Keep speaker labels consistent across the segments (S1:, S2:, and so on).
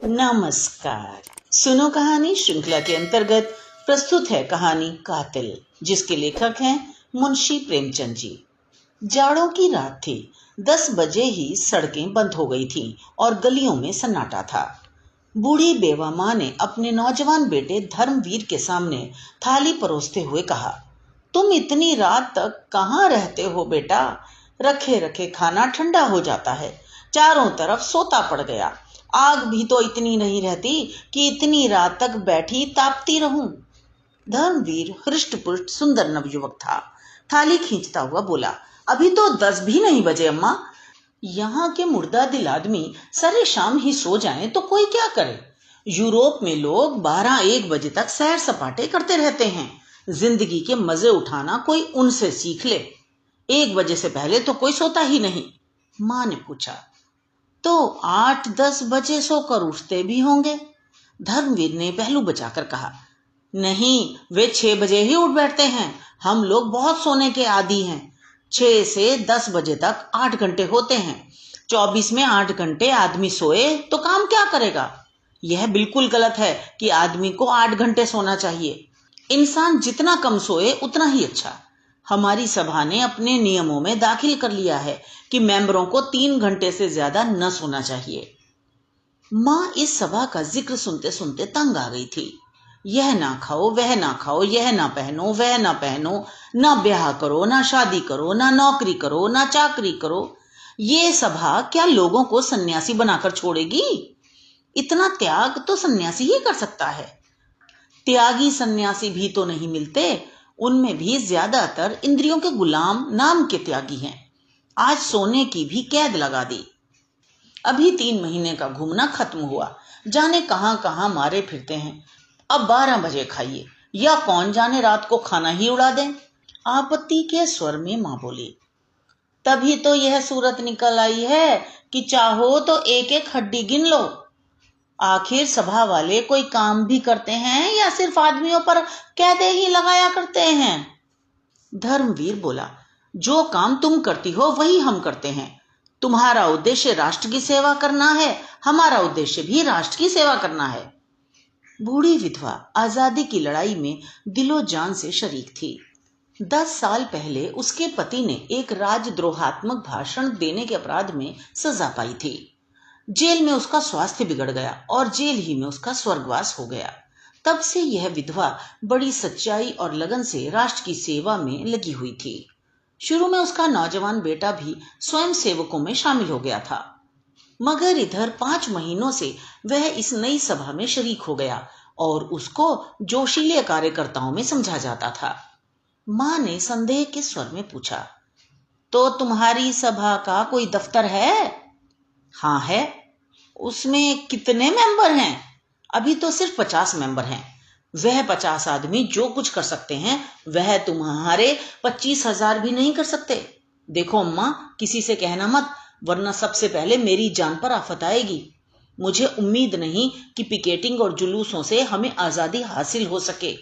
S1: नमस्कार। सुनो कहानी श्रृंखला के अंतर्गत प्रस्तुत है कहानी कातिल, जिसके लेखक हैं मुंशी प्रेमचंद जी। जाड़ों की रात थी। 10 बजे ही सड़कें बंद हो गई थीं और गलियों में सन्नाटा था। बूढ़ी बेवा माँ ने अपने नौजवान बेटे धर्मवीर के सामने थाली परोसते हुए कहा, तुम इतनी रात तक कहाँ रहते हो बेटा? रखे रखे खाना ठंडा हो जाता है। चारों तरफ सोता पड़ गया। आग भी तो इतनी नहीं रहती कि इतनी रात तक बैठी तापती रहूं। धर्मवीर हृष्ट पुष्ट सुंदर नवयुवक था। थाली खींचता हुआ बोला, अभी तो 10 भी नहीं बजे अम्मा। यहाँ के मुर्दा दिल आदमी सरे शाम ही सो जाएं तो कोई क्या करे। यूरोप में लोग 12-1 बजे तक सैर सपाटे करते रहते हैं। जिंदगी के मजे उठाना कोई उनसे सीख ले। 1 बजे से पहले तो कोई सोता ही नहीं। माँ ने पूछा, तो 8-10 बजे सोकर उठते भी होंगे? धर्मवीर ने पहलू बचाकर कहा, नहीं, वे 6 बजे ही उठ बैठते हैं। हम लोग बहुत सोने के आदी हैं। 6 से 10 बजे तक 8 घंटे होते हैं। 24 में 8 घंटे आदमी सोए तो काम क्या करेगा? यह बिल्कुल गलत है कि आदमी को 8 घंटे सोना चाहिए। इंसान जितना कम सोए उतना ही अच्छा। हमारी सभा ने अपने नियमों में दाखिल कर लिया है कि मेंबरों को 3 घंटे से ज्यादा न सोना चाहिए। माँ इस सभा का जिक्र सुनते सुनते तंग आ गई थी। यह ना खाओ, वह ना खाओ, यह ना पहनो, वह ना पहनो, ना ब्याह करो, ना शादी करो, ना नौकरी करो, ना चाकरी करो। ये सभा क्या लोगों को सन्यासी बनाकर छोड़ेगी? इतना त्याग तो सन्यासी ही कर सकता है। त्यागी सन्यासी भी तो नहीं मिलते। उनमें भी ज्यादातर इंद्रियों के गुलाम नाम के त्यागी हैं। आज सोने की भी कैद लगा दी। अभी 3 महीने का घूमना खत्म हुआ। जाने कहां कहां मारे फिरते हैं। अब 12 बजे खाइए, या कौन जाने रात को खाना ही उड़ा दें। आपत्ति के स्वर में मां बोली, तभी तो यह सूरत निकल आई है कि चाहो तो एक एक हड्डी गिन लो। आखिर सभा वाले कोई काम भी करते हैं या सिर्फ आदमियों पर कैदे ही लगाया करते हैं? धर्मवीर बोला, जो काम तुम करती हो वही हम करते हैं। तुम्हारा उद्देश्य राष्ट्र की सेवा करना है, हमारा उद्देश्य भी राष्ट्र की सेवा करना है। बूढ़ी विधवा आजादी की लड़ाई में दिलो जान से शरीक थी। 10 साल पहले उसके पति ने एक राजद्रोहात्मक भाषण देने के अपराध में सजा पाई थी। जेल में उसका स्वास्थ्य बिगड़ गया और जेल ही में उसका स्वर्गवास हो गया। तब से यह विधवा बड़ी सच्चाई और लगन से राष्ट्र की सेवा में लगी हुई थी। शुरू में उसका नौजवान बेटा भी स्वयं सेवकों में शामिल हो गया था, मगर इधर 5 महीनों से वह इस नई सभा में शरीक हो गया और उसको जोशीले कार्यकर्ताओं में समझा जाता था। मां ने संदेह के स्वर में पूछा, तो तुम्हारी सभा का कोई दफ्तर है? हाँ है। उसमें कितने मेंबर हैं? अभी तो सिर्फ 50 मेंबर हैं। वह 50 आदमी जो कुछ कर सकते हैं वह तुम्हारे 25,000 भी नहीं कर सकते। देखो अम्मा, किसी से कहना मत, वरना सबसे पहले मेरी जान पर आफत आएगी। मुझे उम्मीद नहीं कि पिकेटिंग और जुलूसों से हमें आजादी हासिल हो सके।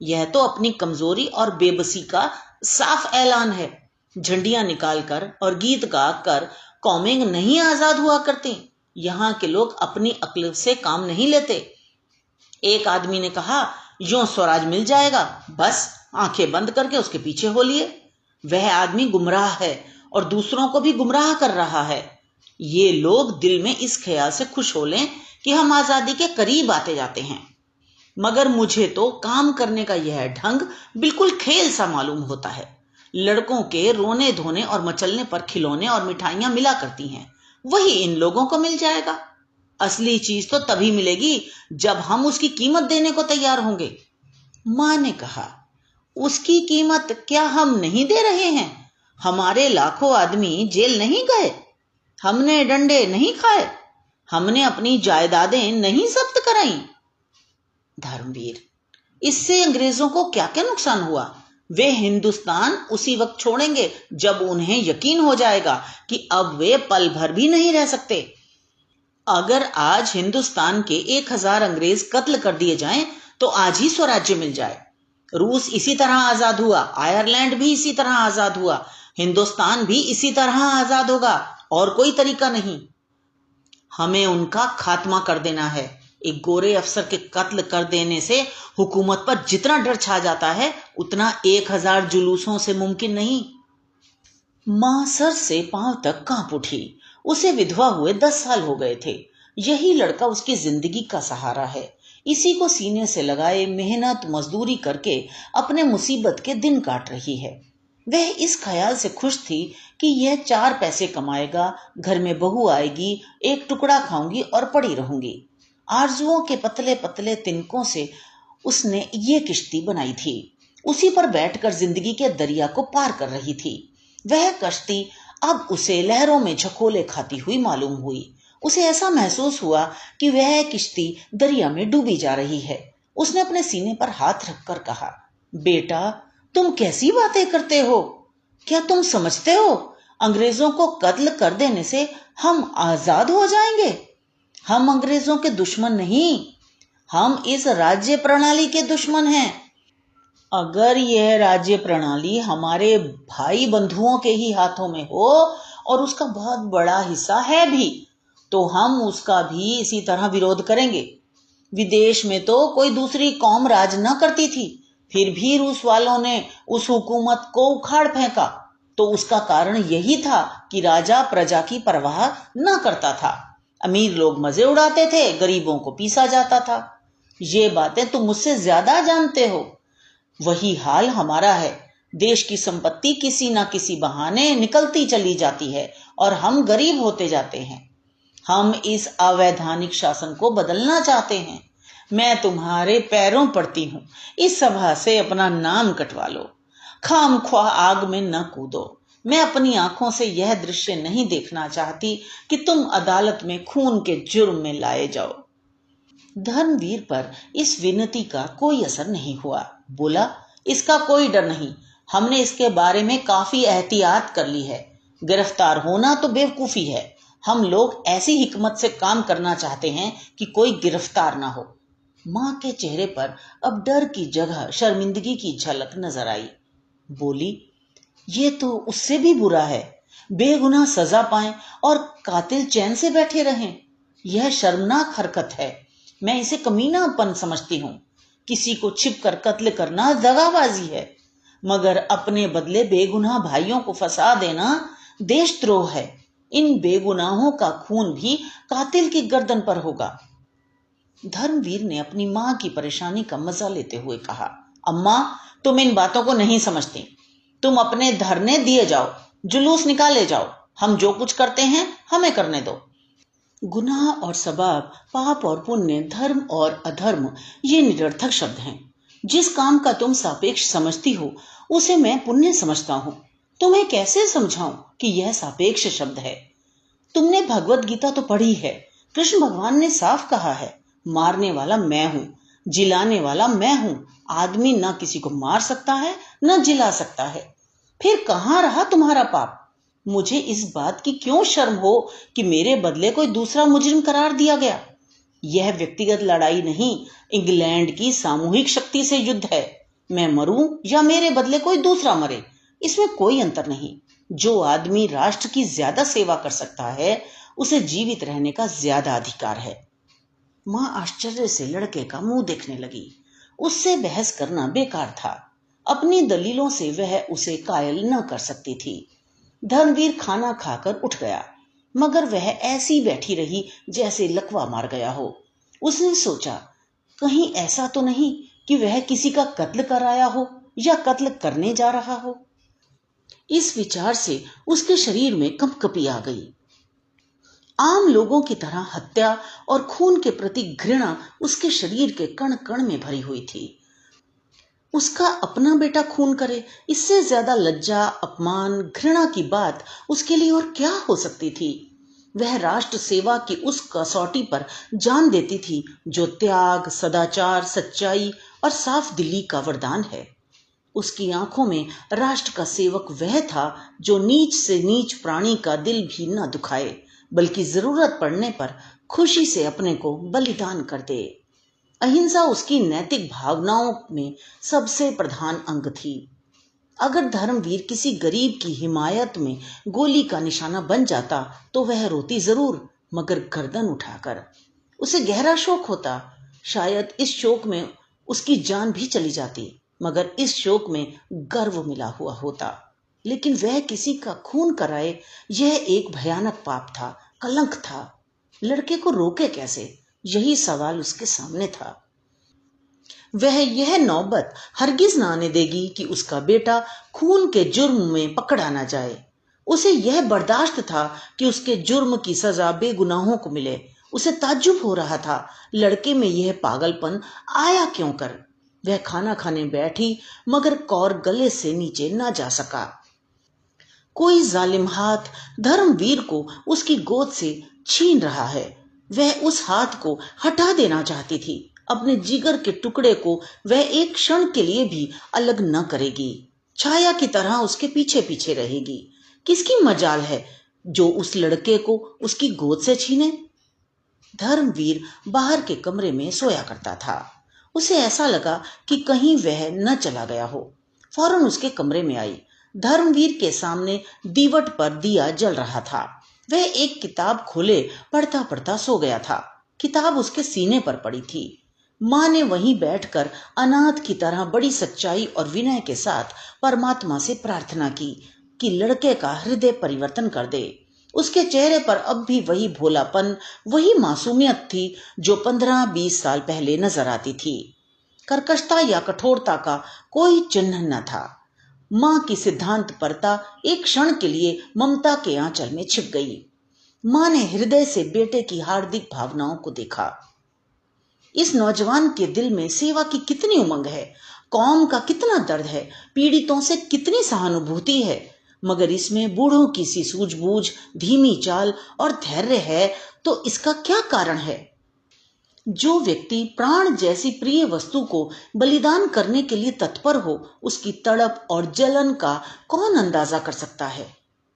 S1: यह तो अपनी कमजोरी और बेबसी का साफ ऐलान है। झंडियां निकालकर और गीत गाकर कौमें नहीं आजाद हुआ करती। यहाँ के लोग अपनी अक्ल से काम नहीं लेते। एक आदमी ने कहा, यूं स्वराज मिल जाएगा, बस आंखें बंद करके उसके पीछे हो लिए। वह आदमी गुमराह है और दूसरों को भी गुमराह कर रहा है। ये लोग दिल में इस ख्याल से खुश हो लें कि हम आजादी के करीब आते जाते हैं, मगर मुझे तो काम करने का यह ढंग बिल्कुल खेल सा मालूम होता है। लड़कों के रोने धोने और मचलने पर खिलौने और मिठाइयां मिला करती हैं, वही इन लोगों को मिल जाएगा। असली चीज तो तभी मिलेगी जब हम उसकी कीमत देने को तैयार होंगे। मां ने कहा, उसकी कीमत क्या हम नहीं दे रहे हैं? हमारे लाखों आदमी जेल नहीं गए, हमने डंडे नहीं खाए, हमने अपनी जायदादें नहीं जब्त कराई। धर्मवीर, इससे अंग्रेजों को क्या क्या नुकसान हुआ? वे हिंदुस्तान उसी वक्त छोड़ेंगे जब उन्हें यकीन हो जाएगा कि अब वे पल भर भी नहीं रह सकते। अगर आज हिंदुस्तान के 1000 अंग्रेज कत्ल कर दिए जाएं तो आज ही स्वराज्य मिल जाए। रूस इसी तरह आजाद हुआ, आयरलैंड भी इसी तरह आजाद हुआ, हिंदुस्तान भी इसी तरह आजाद होगा, और कोई तरीका नहीं। हमें उनका खात्मा कर देना है। एक गोरे अफसर के कत्ल कर देने से हुकूमत पर जितना डर छा जाता है उतना 1000 जुलूसों से मुमकिन नहीं। मां सर से पांव तक कांप उठी। उसे विधवा हुए 10 साल हो गए थे। यही लड़का उसकी जिंदगी का सहारा है। इसी को सीने से लगाए मेहनत मजदूरी करके अपने मुसीबत के दिन काट रही है। वह इस ख्याल से खुश थी कि यह 4 पैसे कमाएगा, घर में बहू आएगी, एक टुकड़ा खाऊंगी और पड़ी रहूंगी। आरजुओं के पतले पतले तिनकों से उसने ये किश्ती बनाई थी। उसी पर बैठकर जिंदगी के दरिया को पार कर रही थी। वह कश्ती अब उसे लहरों में झकोले खाती हुई मालूम हुई। उसे ऐसा महसूस हुआ कि वह किश्ती दरिया में डूबी जा रही है। उसने अपने सीने पर हाथ रखकर कहा, बेटा, तुम कैसी बातें करते हो? क्या तुम समझते हो अंग्रेजों को कत्ल कर देने से हम आजाद हो जाएंगे? हम अंग्रेजों के दुश्मन नहीं, हम इस राज्य प्रणाली के दुश्मन हैं। अगर यह राज्य प्रणाली हमारे भाई बंधुओं के ही हाथों में हो, और उसका बहुत बड़ा हिस्सा है भी, तो हम उसका भी इसी तरह विरोध करेंगे। विदेश में तो कोई दूसरी कौम राज न करती थी, फिर भी रूस वालों ने उस हुकूमत को उखाड़ फेंका, तो उसका कारण यही था कि राजा प्रजा की परवाह न करता था। अमीर लोग मजे उड़ाते थे, गरीबों को पीसा जाता था। ये बातें तुम मुझसे ज्यादा जानते हो। वही हाल हमारा है। देश की संपत्ति किसी ना किसी बहाने निकलती चली जाती है और हम गरीब होते जाते हैं। हम इस अवैधानिक शासन को बदलना चाहते हैं। मैं तुम्हारे पैरों पड़ती हूं, इस सभा से अपना नाम कटवा लो। खामख्वाह आग में न कूदो। मैं अपनी आंखों से यह दृश्य नहीं देखना चाहती कि तुम अदालत में खून के जुर्म में लाए जाओ। धर्मवीर पर इस विनती का कोई असर नहीं हुआ। बोला, इसका कोई डर नहीं, हमने इसके बारे में काफी एहतियात कर ली है। गिरफ्तार होना तो बेवकूफी है। हम लोग ऐसी हिकमत से काम करना चाहते हैं कि कोई गिरफ्तार ना हो। मां के चेहरे पर अब डर की जगह शर्मिंदगी की झलक नजर आई। बोली, ये तो उससे भी बुरा है। बेगुनाह सजा पाएं और कातिल चैन से बैठे रहें। यह शर्मनाक हरकत है। मैं इसे कमीनापन समझती हूँ। किसी को छिप कर कत्ल करना दगाबाजी है, मगर अपने बदले बेगुनाह भाइयों को फंसा देना देशद्रोह है। इन बेगुनाहों का खून भी कातिल की गर्दन पर होगा। धर्मवीर ने अपनी मां की परेशानी का मजा लेते हुए कहा, अम्मा, तुम इन बातों को नहीं समझती। तुम अपने धरने दिए जाओ, जुलूस निकाले जाओ। हम जो कुछ करते हैं हमें करने दो। गुनाह और सवाब, पाप और पुण्य, धर्म और अधर्म, ये निरर्थक शब्द हैं। जिस काम का तुम सापेक्ष समझती हो उसे मैं पुण्य समझता हूँ। तुम्हें कैसे समझाऊं कि यह सापेक्ष शब्द है? तुमने भगवत गीता तो पढ़ी है। कृष्ण भगवान ने साफ कहा है, मारने वाला मैं हूं, जिलाने वाला मैं हूं। आदमी न किसी को मार सकता है न जिला सकता है। फिर कहां रहा तुम्हारा पाप? मुझे इस बात की क्यों शर्म हो कि मेरे बदले कोई दूसरा मुजरिम करार दिया गया? यह व्यक्तिगत लड़ाई नहीं, इंग्लैंड की सामूहिक शक्ति से युद्ध है। मैं मरूं या मेरे बदले कोई दूसरा मरे, इसमें कोई अंतर नहीं। जो आदमी राष्ट्र की ज्यादा सेवा कर सकता है उसे जीवित रहने का ज्यादा अधिकार है। मां आश्चर्य से लड़के का मुंह देखने लगी। उससे बहस करना बेकार था। अपनी दलीलों से वह उसे कायल न कर सकती थी। धर्मवीर खाना खाकर उठ गया, मगर वह ऐसी बैठी रही जैसे लकवा मार गया हो। उसने सोचा, कहीं ऐसा तो नहीं कि वह किसी का कत्ल कराया हो या कत्ल करने जा रहा हो। इस विचार से उसके शरीर में कंपकपी आ गई। आम लोगों की तरह हत्या और खून के प्रति घृणा उसके शरीर के कण कण में भरी हुई थी। उसका अपना बेटा खून करे, इससे ज्यादा लज्जा, अपमान, घृणा की बात उसके लिए और क्या हो सकती थी? वह राष्ट्र सेवा की उस कसौटी पर जान देती थी जो त्याग, सदाचार, सच्चाई और साफ दिली का वरदान है। उसकी आंखों में राष्ट्र का सेवक वह था जो नीच से नीच प्राणी का दिल भी न दुखाए, बल्कि जरूरत पड़ने पर खुशी से अपने को बलिदान कर दे। अहिंसा उसकी नैतिक भावनाओं में सबसे प्रधान अंग थी। अगर धर्मवीर किसी गरीब की हिमायत में गोली का निशाना बन जाता तो वह रोती जरूर, मगर गर्दन उठाकर। उसे गहरा शोक होता, शायद इस शोक में उसकी जान भी चली जाती, मगर इस शोक में गर्व मिला हुआ होता। लेकिन वह किसी का खून कराए, यह एक भयानक पाप था, कलंक था। लड़के को रोके कैसे, यही सवाल उसके सामने था। वह यह नौबत हरगिज न आने देगी कि उसका बेटा खून के जुर्म में पकड़ा न जाए। उसे यह बर्दाश्त था कि उसके जुर्म की सजा बेगुनाहों को मिले। उसे ताज्जुब हो रहा था, लड़के में यह पागलपन आया क्यों कर। वह खाना खाने बैठी, मगर कौर गले से नीचे न जा सका। कोई जालिम हाथ धर्मवीर को उसकी गोद से छीन रहा है। वह उस हाथ को हटा देना चाहती थी। अपने जिगर के टुकड़े को वह एक क्षण के लिए भी अलग न करेगी। छाया की तरह उसके पीछे पीछे रहेगी। किसकी मजाल है जो उस लड़के को उसकी गोद से छीने। धर्मवीर बाहर के कमरे में सोया करता था। उसे ऐसा लगा कि कहीं वह न चला गया हो। फौरन उसके कमरे में आई। धर्मवीर के सामने दीवट पर दिया जल रहा था। वह एक किताब खोले पढ़ता पढ़ता सो गया था। किताब उसके सीने पर पड़ी थी। माँ ने वहीं बैठकर अनाथ की तरह बड़ी सच्चाई और विनय के साथ परमात्मा से प्रार्थना की कि लड़के का हृदय परिवर्तन कर दे। उसके चेहरे पर अब भी वही भोलापन, वही मासूमियत थी जो 15-20 साल पहले नजर आती थी। कर्कशता या कठोरता का कोई चिन्ह न था। माँ की सिद्धांत परता एक क्षण के लिए ममता के आंचल में छिप गई। माँ ने हृदय से बेटे की हार्दिक भावनाओं को देखा। इस नौजवान के दिल में सेवा की कितनी उमंग है, कौम का कितना दर्द है, पीड़ितों से कितनी सहानुभूति है, मगर इसमें बूढ़ों की सी सूझबूझ, धीमी चाल और धैर्य है, तो इसका क्या कारण है। जो व्यक्ति प्राण जैसी प्रिय वस्तु को बलिदान करने के लिए तत्पर हो, उसकी तड़प और जलन का कौन अंदाजा कर सकता है।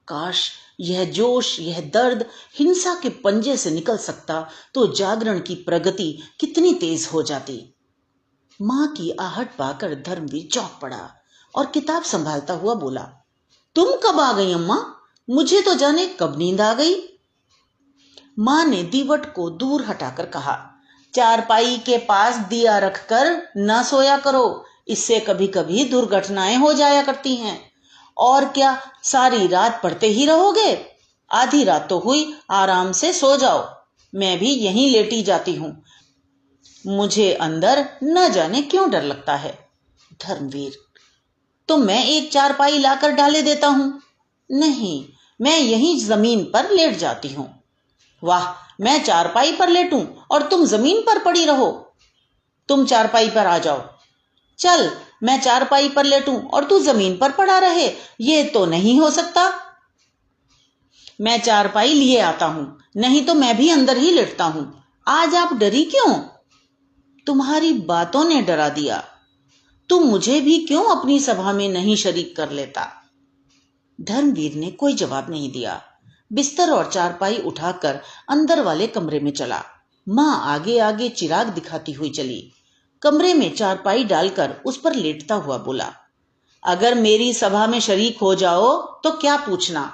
S1: काश यह जोश, यह दर्द हिंसा के पंजे से निकल सकता तो जागरण की प्रगति कितनी तेज हो जाती। मां की आहट पाकर धर्मवीर चौंक पड़ा और किताब संभालता हुआ बोला, तुम कब आ गई अम्मा? मुझे तो जाने कब नींद आ गई। मां ने दीवट को दूर हटाकर कहा, चारपाई के पास दिया रखकर न सोया करो, इससे कभी कभी दुर्घटनाएं हो जाया करती हैं। और क्या सारी रात पढ़ते ही रहोगे? आधी रात तो हुई, आराम से सो जाओ। मैं भी यहीं लेटी जाती हूं। मुझे अंदर न जाने क्यों डर लगता है। धर्मवीर, तो मैं एक चारपाई लाकर डाले देता हूं। नहीं, मैं यहीं जमीन पर लेट जाती हूं। वाह, मैं चारपाई पर लेटूं और तुम जमीन पर पड़ी रहो। तुम चारपाई पर आ जाओ। चल, मैं चारपाई पर लेटूं और तू जमीन पर पड़ा रहे, ये तो नहीं हो सकता। मैं चारपाई लिए आता हूं, नहीं तो मैं भी अंदर ही लेटता हूं। आज आप डरी क्यों? तुम्हारी बातों ने डरा दिया। तुम मुझे भी क्यों अपनी सभा में नहीं शरीक कर लेता? धर्मवीर ने कोई जवाब नहीं दिया। बिस्तर और चारपाई उठाकर अंदर वाले कमरे में चला। मां आगे आगे चिराग दिखाती हुई चली। कमरे में चारपाई डालकर उस पर लेटता हुआ बोला, अगर मेरी सभा में शरीक हो जाओ तो क्या पूछना।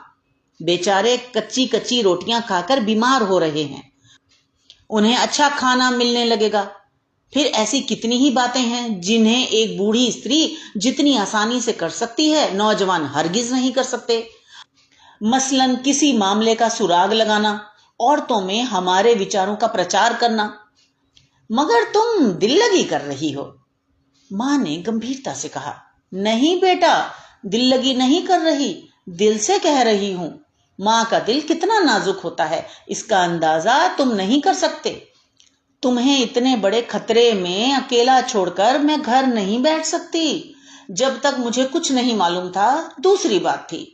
S1: बेचारे कच्ची कच्ची रोटियां खाकर बीमार हो रहे हैं, उन्हें अच्छा खाना मिलने लगेगा। फिर ऐसी कितनी ही बातें हैं जिन्हें एक बूढ़ी स्त्री जितनी आसानी से कर सकती है, नौजवान हरगिज नहीं कर सकते। मसलन किसी मामले का सुराग लगाना, औरतों में हमारे विचारों का प्रचार करना। मगर तुम दिल लगी कर रही हो। मां ने गंभीरता से कहा, नहीं बेटा, दिल लगी नहीं कर रही, दिल से कह रही हूं। मां का दिल कितना नाजुक होता है, इसका अंदाजा तुम नहीं कर सकते। तुम्हें इतने बड़े खतरे में अकेला छोड़कर मैं घर नहीं बैठ सकती। जब तक मुझे कुछ नहीं मालूम था दूसरी बात थी,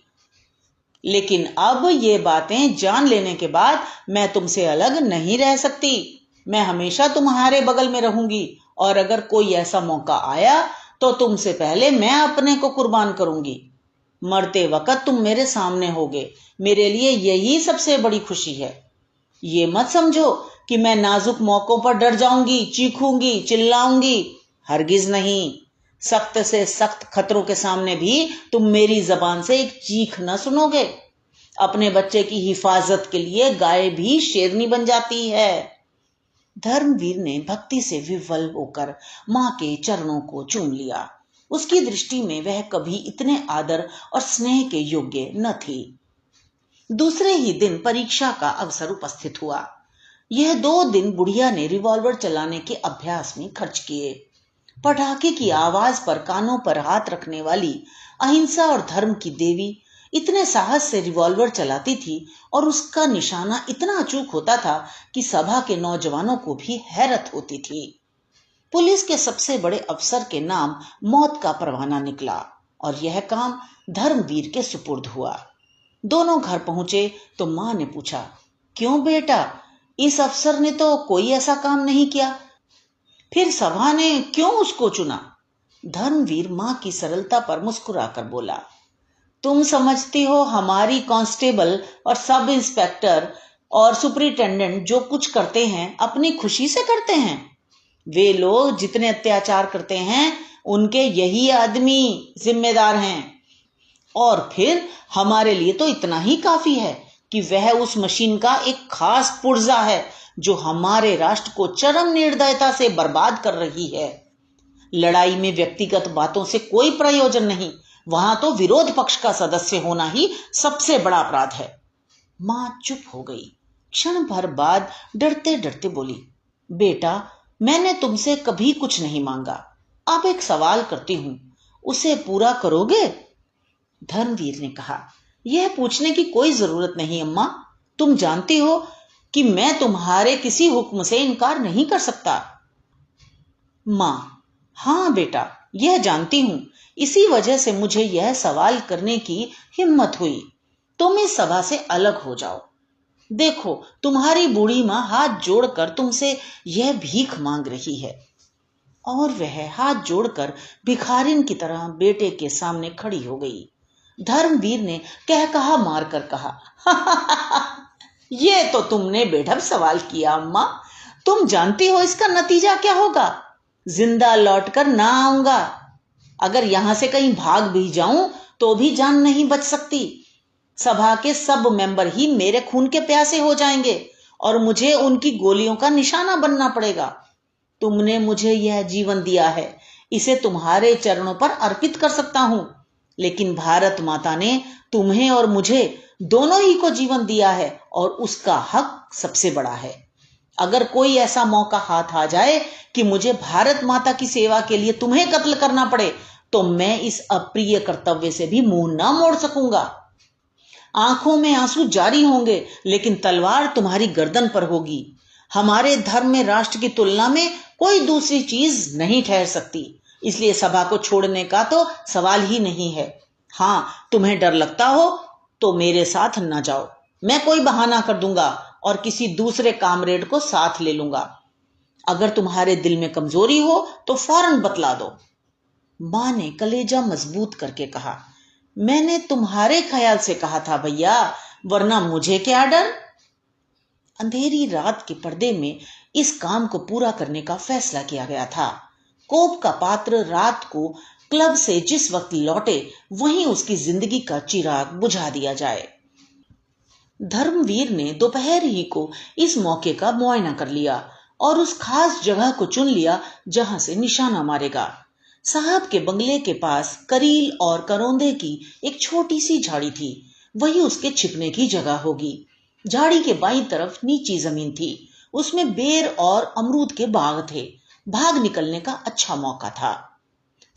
S1: लेकिन अब ये बातें जान लेने के बाद मैं तुमसे अलग नहीं रह सकती। मैं हमेशा तुम्हारे बगल में रहूंगी, और अगर कोई ऐसा मौका आया तो तुमसे पहले मैं अपने को कुर्बान करूंगी। मरते वक्त तुम मेरे सामने होगे, मेरे लिए यही सबसे बड़ी खुशी है। ये मत समझो कि मैं नाजुक मौकों पर डर जाऊंगी, चीखूंगी, चिल्लाऊंगी। हरगिज नहीं। सख्त से सख्त खतरों के सामने भी तुम मेरी जबान से एक चीख न सुनोगे। अपने बच्चे की हिफाजत के लिए गाय भी शेरनी बन जाती है। धर्मवीर ने भक्ति से विह्वल होकर मां के चरणों को चूम लिया। उसकी दृष्टि में वह कभी इतने आदर और स्नेह के योग्य न थी। दूसरे ही दिन परीक्षा का अवसर उपस्थित हुआ। यह 2 दिन बुढ़िया ने रिवॉल्वर चलाने के अभ्यास में खर्च किए। पटाखे की आवाज पर कानों पर हाथ रखने वाली अहिंसा और धर्म की देवी इतने साहस से रिवॉल्वर चलाती थी और उसका निशाना इतना अचूक होता था कि सभा के नौजवानों को भी हैरत होती थी। पुलिस के सबसे बड़े अफसर के नाम मौत का परवाना निकला और यह काम धर्मवीर के सुपुर्द हुआ। दोनों घर पहुंचे तो मां ने पूछा, क्यों बेटा, इस अफसर ने तो कोई ऐसा काम नहीं किया, फिर सभा ने क्यों उसको चुना? धर्मवीर मां की सरलता पर मुस्कुराकर बोला, तुम समझती हो हमारी कांस्टेबल और सब इंस्पेक्टर और सुपरिटेंडेंट जो कुछ करते हैं अपनी खुशी से करते हैं। वे लोग जितने अत्याचार करते हैं उनके यही आदमी जिम्मेदार हैं। और फिर हमारे लिए तो इतना ही काफी है कि वह उस मशीन का एक खास पुर्जा है जो हमारे राष्ट्र को चरम निर्दयता से बर्बाद कर रही है। लड़ाई में व्यक्तिगत बातों से कोई प्रयोजन नहीं, वहां तो विरोध पक्ष का सदस्य होना ही सबसे बड़ा अपराध है। मां चुप हो गई। क्षण भर बाद डरते डरते बोली, बेटा, मैंने तुमसे कभी कुछ नहीं मांगा। अब एक सवाल करती हूं, उसे पूरा करोगे? धर्मवीर ने कहा, यह पूछने की कोई जरूरत नहीं अम्मा, तुम जानती हो कि मैं तुम्हारे किसी हुक्म से इनकार नहीं कर सकता। मां, हाँ बेटा, यह जानती हूं, इसी वजह से मुझे यह सवाल करने की हिम्मत हुई। तुम इस सभा से अलग हो जाओ। देखो, तुम्हारी बूढ़ी मां हाथ जोड़कर तुमसे यह भीख मांग रही है। और वह हाथ जोड़कर भिखारिन की तरह बेटे के सामने खड़ी हो गई। धर्मवीर ने कह कहा मारकर कहा, ये तो तुमने बेढब सवाल किया अम्मा। तुम जानती हो इसका नतीजा क्या होगा? जिंदा लौटकर ना आऊंगा। अगर यहां से कहीं भाग भी जाऊं तो भी जान नहीं बच सकती। सभा के सब मेंबर ही मेरे खून के प्यासे हो जाएंगे और मुझे उनकी गोलियों का निशाना बनना पड़ेगा। तुमने मुझे यह जीवन दिया है, इसे तुम्हारे चरणों पर अर्पित कर सकता हूं, लेकिन भारत माता ने तुम्हें और मुझे दोनों ही को जीवन दिया है और उसका हक सबसे बड़ा है। अगर कोई ऐसा मौका हाथ आ जाए कि मुझे भारत माता की सेवा के लिए तुम्हें कत्ल करना पड़े तो मैं इस अप्रिय कर्तव्य से भी मुंह ना मोड़ सकूंगा। आंखों में आंसू जारी होंगे लेकिन तलवार तुम्हारी गर्दन पर होगी। हमारे धर्म में राष्ट्र की तुलना में कोई दूसरी चीज नहीं ठहर सकती, इसलिए सभा को छोड़ने का तो सवाल ही नहीं है। हाँ, तुम्हें डर लगता हो तो मेरे साथ न जाओ। मैं कोई बहाना कर दूंगा और किसी दूसरे कामरेड को साथ ले लूंगा। अगर तुम्हारे दिल में कमजोरी हो तो फौरन बतला दो। मां ने कलेजा मजबूत करके कहा, मैंने तुम्हारे ख्याल से कहा था भैया, वरना मुझे क्या डर। अंधेरी रात के पर्दे में इस काम को पूरा करने का फैसला किया गया था। कोप का पात्र रात को क्लब से जिस वक्त लौटे वहीं उसकी जिंदगी का चिराग बुझा दिया जाए। धर्मवीर ने दोपहर ही को इस मौके का मुआयना कर लिया और उस खास जगह को चुन लिया जहां से निशाना मारेगा। साहब के बंगले के पास करील और करौंदे की एक छोटी सी झाड़ी थी, वही उसके छिपने की जगह होगी। झाड़ी के बाईं तरफ नीची जमीन थी, उसमें बेर और अमरूद के बाग थे। भाग निकलने का अच्छा मौका था।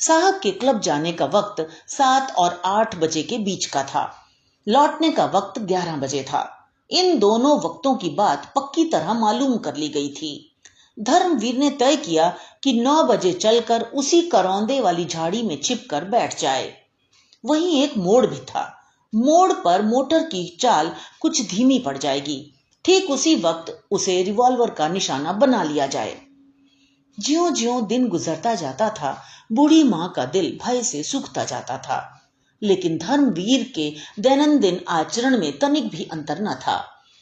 S1: साहब के क्लब जाने का वक्त 7 और 8 बजे के बीच का था। लौटने का वक्त 11 बजे था। इन दोनों वक्तों की बात पक्की तरह मालूम कर ली गई थी। धर्मवीर ने तय किया कि 9 बजे चलकर उसी करौंदे वाली झाड़ी में छिपकर बैठ जाए। वहीं एक मोड़ भी था। मोड़ पर मोटर की चाल कुछ धीमी पड़ जाएगी। ठीक उसी वक्त उसे रिवॉल्वर का निशाना बना लिया जाए। ज्यों ज्यों दिन गुजरता जाता था, बूढ़ी मां का दिल भय से सूखता जाता था। लेकिन धर्मवीर के दैनंदिन आचरण में तनिक भी अंतर न था।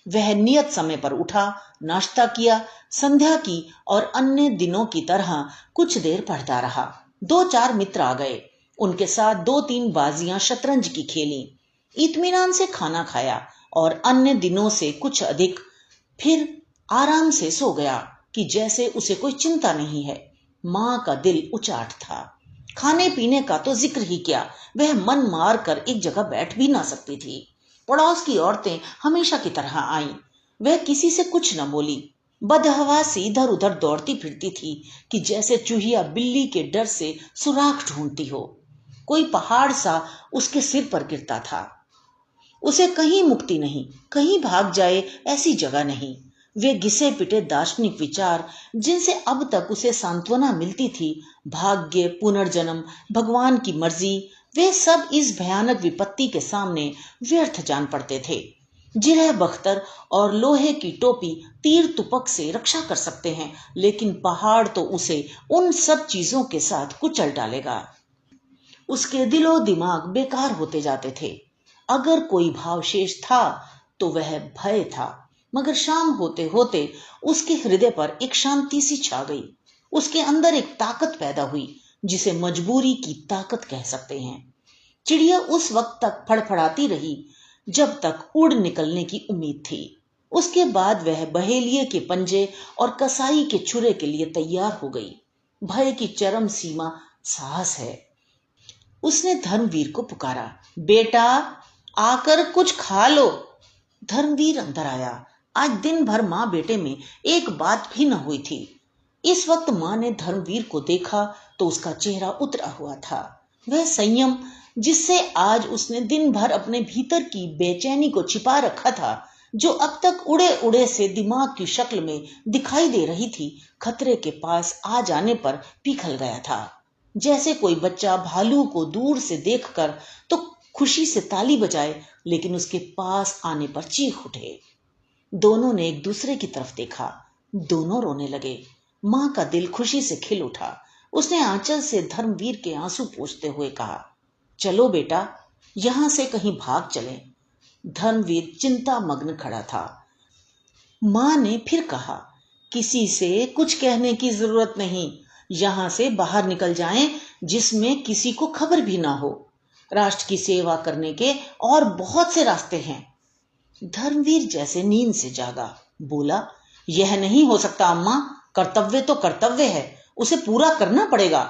S1: वह नियत समय पर उठा, नाश्ता किया, संध्या की और अन्य दिनों की तरह कुछ देर पढ़ता रहा। 2-4 मित्र आ गए। उनके साथ 2-3 बाजियां शतरंज की खेली। इत्मीनान से खाना खाया और अन्य दिनों से कुछ अधिक, फिर आराम से सो गया कि जैसे उसे कोई चिंता नहीं है। मां का दिल उचाट था। खाने पीने का तो जिक्र ही क्या, वह मन मार कर एक जगह बैठ भी ना सकती थी। पड़ोस की औरतें हमेशा की तरह आईं। वह किसी से कुछ न बोली, बदहवासी इधर उधर दौड़ती फिरती थी कि जैसे चूहिया बिल्ली के डर से सुराख ढूंढती हो। कोई पहाड़ सा उसके सिर पर गिरता था। उसे कहीं मुक्ति नहीं, कहीं भाग जाए ऐसी जगह नहीं। वे घिसे पिटे दार्शनिक विचार जिनसे अब तक उसे सांत्वना मिलती थी, भाग्य, पुनर्जन्म, भगवान की मर्जी, वे सब इस भयानक विपत्ति के सामने व्यर्थ जान पड़ते थे। जिरह बख्तर और लोहे की टोपी तीर तुपक से रक्षा कर सकते हैं, लेकिन पहाड़ तो उसे उन सब चीजों के साथ कुचल डालेगा। उसके दिलो दिमाग बेकार होते जाते थे। अगर कोई भाव शेष था तो वह भय था। मगर शाम होते होते उसके हृदय पर एक शांति सी छा गई। उसके अंदर एक ताकत पैदा हुई जिसे मजबूरी की ताकत कह सकते हैं। चिड़िया उस वक्त तक फड़फड़ाती रही जब तक उड़ निकलने की उम्मीद थी। उसके बाद वह बहेलिये के पंजे और कसाई के छुरे के लिए तैयार हो गई। भय की चरम सीमा साहस है। उसने धर्मवीर को पुकारा, बेटा आकर कुछ खा लो। धर्मवीर अंदर आया। आज दिन भर मां बेटे में एक बात भी न हुई थी। इस वक्त मां ने धर्मवीर को देखा तो उसका चेहरा उतरा हुआ था। वह संयम जिससे आज उसने दिन भर अपने भीतर की बेचैनी को छिपा रखा था, जो अब तक उड़े उड़े से दिमाग की शक्ल में दिखाई दे रही थी, खतरे के पास आ जाने पर पिघल गया था। जैसे कोई बच्चा भालू को दूर से देखकर तो खुशी से ताली बजाए, लेकिन उसके पास आने पर चीख उठे। दोनों ने एक दूसरे की तरफ देखा। दोनों रोने लगे। मां का दिल खुशी से खिल उठा। उसने आंचल से धर्मवीर के आंसू पोंछते हुए कहा, चलो बेटा, यहां से कहीं भाग चले। धर्मवीर चिंता मग्न खड़ा था। मां ने फिर कहा, किसी से कुछ कहने की जरूरत नहीं, यहां से बाहर निकल जाएं जिसमें किसी को खबर भी ना हो। राष्ट्र की सेवा करने के और बहुत से रास्ते हैं। धर्मवीर जैसे नींद से जागा, बोला, यह नहीं हो सकता अम्मा, कर्तव्य तो कर्तव्य है, उसे पूरा करना पड़ेगा,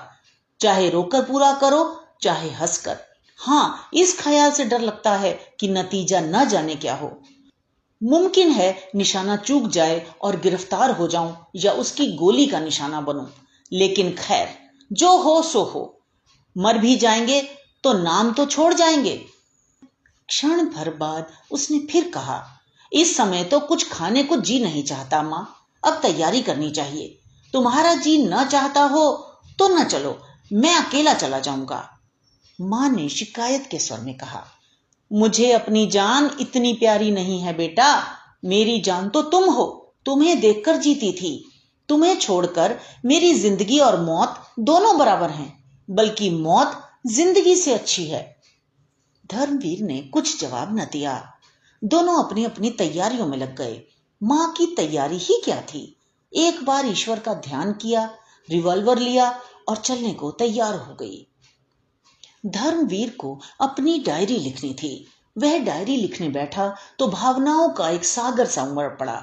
S1: चाहे रोकर पूरा करो चाहे हंसकर। हाँ, इस ख्याल से डर लगता है कि नतीजा न जाने क्या हो। मुमकिन है निशाना चूक जाए और गिरफ्तार हो जाऊं या उसकी गोली का निशाना बनूं, लेकिन खैर, जो हो सो हो। मर भी जाएंगे तो नाम तो छोड़ जाएंगे। क्षण भर बाद उसने फिर कहा, इस समय तो कुछ खाने को जी नहीं चाहता मां, अब तैयारी करनी चाहिए। तुम्हारा जी न चाहता हो तो न चलो, मैं अकेला चला जाऊंगा। मां ने शिकायत के स्वर में कहा, मुझे अपनी जान इतनी प्यारी नहीं है बेटा। मेरी जान तो तुम हो, तुम्हें देखकर जीती थी। तुम्हें छोड़कर मेरी जिंदगी और मौत दोनों बराबर हैं, बल्कि मौत जिंदगी से अच्छी है। धर्मवीर ने कुछ जवाब न दिया। दोनों अपनी अपनी तैयारियों में लग गए। मां की तैयारी ही क्या थी? एक बार ईश्वर का ध्यान किया, रिवॉल्वर लिया और चलने को तैयार हो गई। धर्मवीर को अपनी डायरी लिखनी थी। वह डायरी लिखने बैठा तो भावनाओं का एक सागर सा उमड़ पड़ा।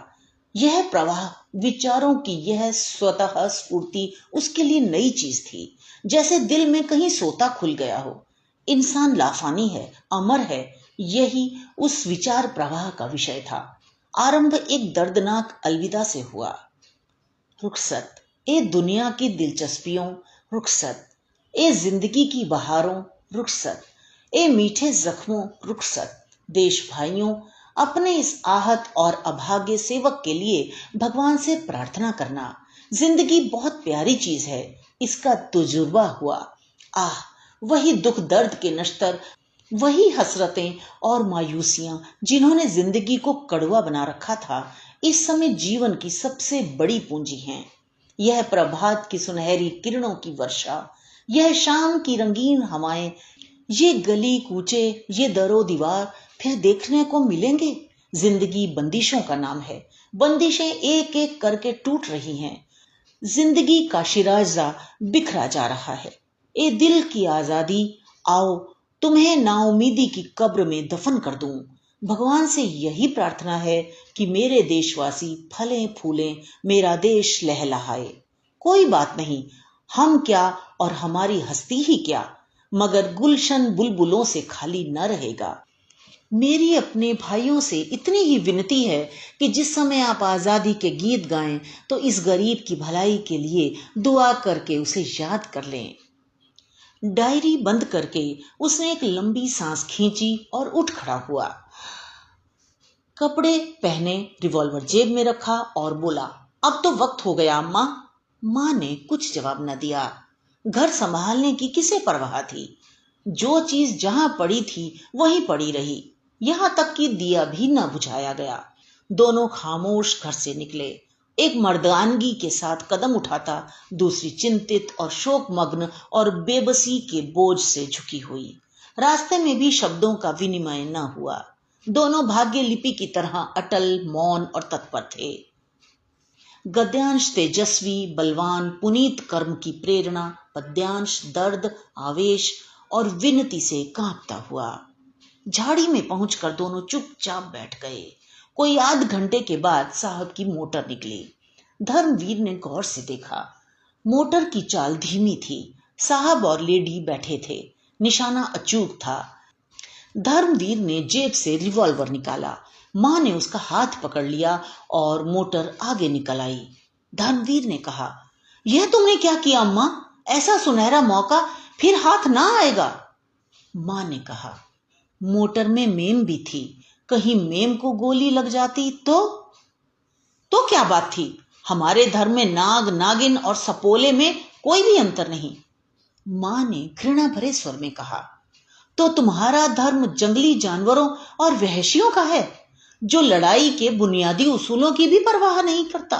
S1: यह प्रवाह, विचारों की यह स्वतः स्फूर्ति उसके लिए नई चीज थी, जैसे दिल में कहीं सोता खुल गया हो। इंसान लाफानी है, अमर है, यही उस विचार प्रवाह का विषय था। आरंभ एक दर्दनाक अलविदा से हुआ। रुखसत, ए दुनिया की दिलचस्पियों, रुखसत, ए जिंदगी की बहारों, रुखसत, ए मीठे जख्मों, रुखसत। देश भाइयों, अपने इस आहत और अभागे सेवक के लिए भगवान से प्रार्थना करना। जिंदगी बहुत प्यारी चीज है, इसका तजुर्बा हुआ। आह, वही दुख दर्द के नश्तर, वही हसरतें और मायूसियां जिन्होंने जिंदगी को कड़वा बना रखा था, इस समय जीवन की सबसे बड़ी पूंजी हैं। यह प्रभात की सुनहरी किरणों की वर्षा, यह शाम की रंगीन हवाएं, ये गली कूचे, ये दरो दीवार फिर देखने को मिलेंगे। जिंदगी बंदिशों का नाम है। बंदिशें एक एक करके टूट रही हैं। जिंदगी का शिराजा बिखरा जा रहा है। ए दिल की आजादी, आओ तुम्हें नाउमीदी की कब्र में दफन कर दूं। भगवान से यही प्रार्थना है कि मेरे देशवासी फलें फूलें, मेरा देश लहलहाए। कोई बात नहीं, हम क्या और हमारी हस्ती ही क्या, मगर गुलशन बुलबुलों से खाली न रहेगा। मेरी अपने भाइयों से इतनी ही विनती है कि जिस समय आप आजादी के गीत गाएं तो इस गरीब की भलाई के लिए दुआ करके उसे याद कर लें। डायरी बंद करके उसने एक लंबी सांस खींची और उठ खड़ा हुआ। कपड़े पहने, रिवॉल्वर जेब में रखा और बोला, अब तो वक्त हो गया अम्मा। माँ ने कुछ जवाब न दिया। घर संभालने की किसे परवाह थी। जो चीज जहां पड़ी थी वहीं पड़ी रही, यहां तक कि दिया भी न बुझाया गया। दोनों खामोश घर से निकले। एक मर्दानगी के साथ कदम उठाता, दूसरी चिंतित और शोकमग्न और बेबसी के बोझ से झुकी हुई। रास्ते में भी शब्दों का विनिमय न हुआ। दोनों भाग्य लिपि की तरह अटल, मौन और तत्पर थे। गद्यांश तेजस्वी, बलवान, पुनीत कर्म की प्रेरणा, पद्यांश दर्द, आवेश और विनती से कांपता हुआ। झाड़ी में पहुंचकर दोनों चुपचाप बैठ गए। कोई आध घंटे के बाद साहब की मोटर निकली। धर्मवीर ने गौर से देखा। मोटर की चाल धीमी थी। साहब और लेडी बैठे थे। निशाना अचूक था। धर्मवीर ने जेब से रिवॉल्वर निकाला। मां ने उसका हाथ पकड़ लिया और मोटर आगे निकल आई। धर्मवीर ने कहा, यह तुमने क्या किया अम्मा? ऐसा सुनहरा मौका फिर हाथ ना आएगा। मां ने कहा, मोटर में मेम भी थी, कहीं मेम को गोली लग जाती तो क्या बात थी। हमारे धर्म में नाग, नागिन और सपोले में कोई भी अंतर नहीं। मां ने घृणा भरे स्वर में कहा, तो तुम्हारा धर्म जंगली जानवरों और वहशियों का है, जो लड़ाई के बुनियादी उसूलों की भी परवाह नहीं करता।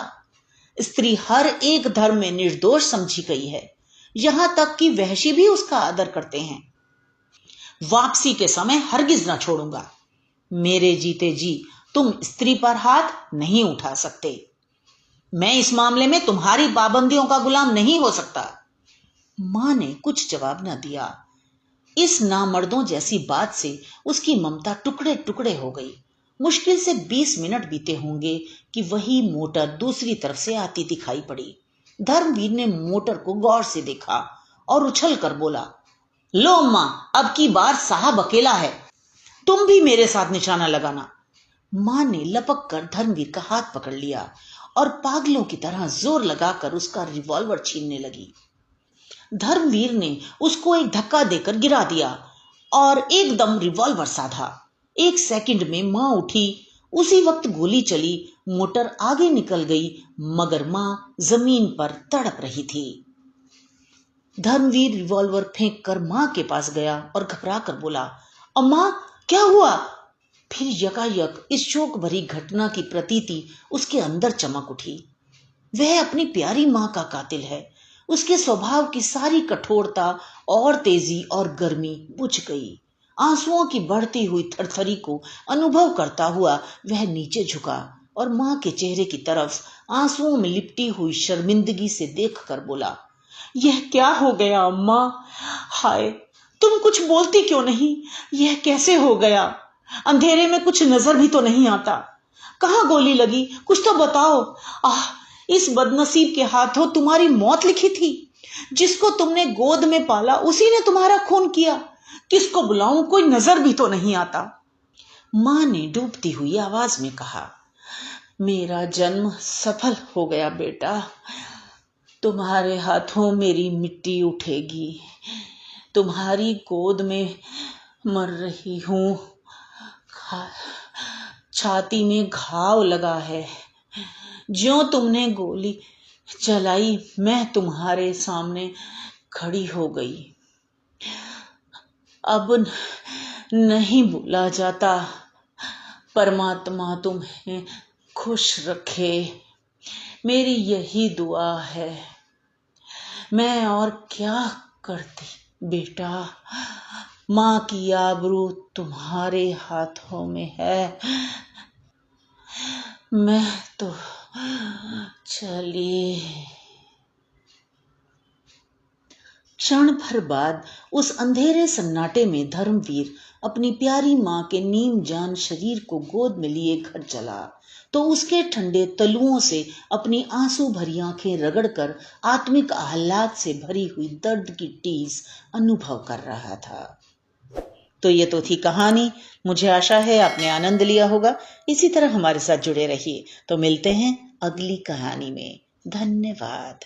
S1: स्त्री हर एक धर्म में निर्दोष समझी गई है, यहां तक कि वहशी भी उसका आदर करते हैं। वापसी के समय हरगिज ना छोड़ूंगा। मेरे जीते जी तुम स्त्री पर हाथ नहीं उठा सकते। मैं इस मामले में तुम्हारी पाबंदियों का गुलाम नहीं हो सकता। मां ने कुछ जवाब न दिया। इस नामर्दों जैसी बात से उसकी ममता टुकड़े टुकड़े हो गई। मुश्किल से 20 मिनट बीते होंगे कि वही मोटर दूसरी तरफ से आती दिखाई पड़ी। धर्मवीर ने मोटर को गौर से देखा और उछल कर बोला, लो अम्मा, अब की बार साहब अकेला है, तुम भी मेरे साथ निशाना लगाना। मां ने लपक कर धर्मवीर का हाथ पकड़ लिया और पागलों की तरह जोर लगाकर उसका रिवॉल्वर छीनने लगी। धर्मवीर ने उसको एक धक्का देकर गिरा दिया और एकदम रिवॉल्वर साधा। एक सेकंड में मां उठी। उसी वक्त गोली चली। मोटर आगे निकल गई, मगर मां जमीन पर तड़प रही थी। धर्मवीर रिवॉल्वर फेंक कर मां के पास गया और घबरा कर बोला, अम्मा क्या हुआ? फिर यकायक इस शोक भरी घटना की प्रतीति उसके अंदर चमक उठी। वह अपनी प्यारी मां का कातिल है। उसके स्वभाव की सारी कठोरता और तेजी और गर्मी बुझ गई। आंसुओं की बढ़ती हुई थरथरी को अनुभव करता हुआ वह नीचे झुका और मां के चेहरे की तरफ आंसुओं में लिपटी हुई शर्मिंदगी से देखकर बोला, यह क्या हो गया अम्मा? हाय, तुम कुछ बोलती क्यों नहीं? यह कैसे हो गया? अंधेरे में कुछ नजर भी तो नहीं आता। कहाँ गोली लगी? कुछ तो बताओ। आह, इस बदनसीब के हाथों तुम्हारी मौत लिखी थी। जिसको तुमने गोद में पाला उसी ने तुम्हारा खून किया। किसको बुलाऊं? कोई नजर भी तो नहीं आता। मां ने डूबती हुई आवाज में कहा, मेरा जन्म सफल हो गया बेटा। तुम्हारे हाथों मेरी मिट्टी उठेगी। तुम्हारी गोद में मर रही हूं। छाती में घाव लगा है। ज्यों तुमने गोली चलाई मैं तुम्हारे सामने खड़ी हो गई। अब नहीं भूला जाता। परमात्मा तुम्हें खुश रखे, मेरी यही दुआ है। मैं और क्या करती बेटा? मां की आबरू तुम्हारे हाथों में है। मैं तो चली। क्षण भर बाद उस अंधेरे सन्नाटे में धर्मवीर अपनी प्यारी मां के नीम जान शरीर को गोद में लिए घर चला तो उसके ठंडे तलुओं से अपनी आंसू भरी आंखें रगड़कर आत्मिक आह्लाद से भरी हुई दर्द की टीस अनुभव कर रहा था। तो ये तो थी कहानी। मुझे आशा है आपने आनंद लिया होगा। इसी तरह हमारे साथ जुड़े रहिए। तो मिलते हैं अगली कहानी में। धन्यवाद।